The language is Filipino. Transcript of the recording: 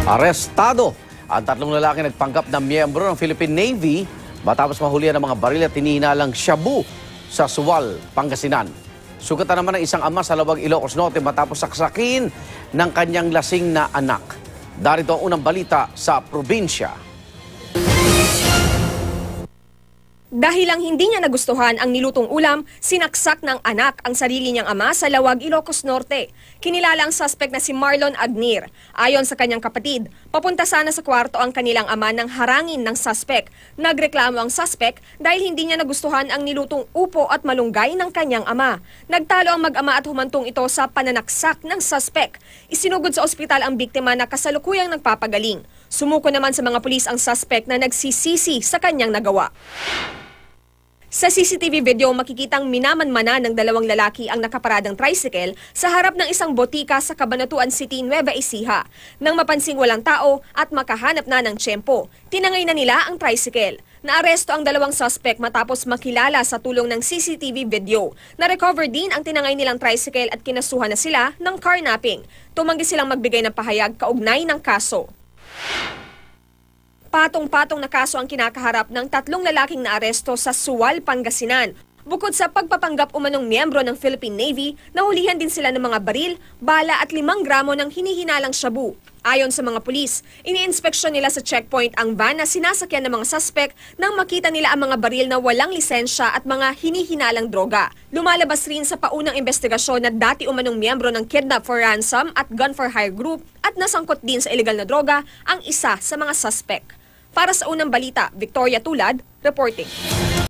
Arestado ang tatlong lalaki nagpanggap na miyembro ng Philippine Navy matapos mahulihan ng mga baril at hinihinalang shabu sa Suwal, Pangasinan. Sugatan naman ng isang ama sa Lawag, Ilocos Norte matapos saksakin ng kanyang lasing na anak. Darito ang unang balita sa probinsya. Dahil lang hindi niya nagustuhan ang nilutong ulam, sinaksak ng anak ang sarili niyang ama sa Lawag, Ilocos Norte. Kinilala ang suspect na si Marlon Agnir. Ayon sa kanyang kapatid, papunta sana sa kwarto ang kanilang ama nang harangin ng suspect. Nagreklamo ang suspect dahil hindi niya nagustuhan ang nilutong upo at malunggay ng kanyang ama. Nagtalo ang mag-ama at humantong ito sa pananaksak ng suspect. Isinugod sa ospital ang biktima na kasalukuyang nagpapagaling. Sumuko naman sa mga pulis ang suspect na nagsisisi sa kanyang nagawa. Sa CCTV video, makikitang minamanmana ng dalawang lalaki ang nakaparadang tricycle sa harap ng isang botika sa Cabanatuan City, Nueva Ecija. Nang mapansing walang tao at makahanap na ng tiyempo, tinangay na nila ang tricycle. Naaresto ang dalawang suspect matapos makilala sa tulong ng CCTV video. Na-recover din ang tinangay nilang tricycle at kinasuhan na sila ng carnapping. Tumanggi silang magbigay ng pahayag kaugnay ng kaso. Patong-patong na kaso ang kinakaharap ng tatlong lalaking naaresto sa Suwal, Pangasinan. Bukod sa pagpapanggap umanong miyembro ng Philippine Navy, nahulihan din sila ng mga baril, bala at 5 gramo ng hinihinalang shabu. Ayon sa mga pulis, iniinspeksyon nila sa checkpoint ang van na sinasakyan ng mga suspect nang makita nila ang mga baril na walang lisensya at mga hinihinalang droga. Lumalabas rin sa paunang investigasyon na dati umanong miyembro ng Kidnap for Ransom at Gun for Hire Group at nasangkot din sa illegal na droga ang isa sa mga suspect. Para sa unang balita, Victoria Tulad, reporting.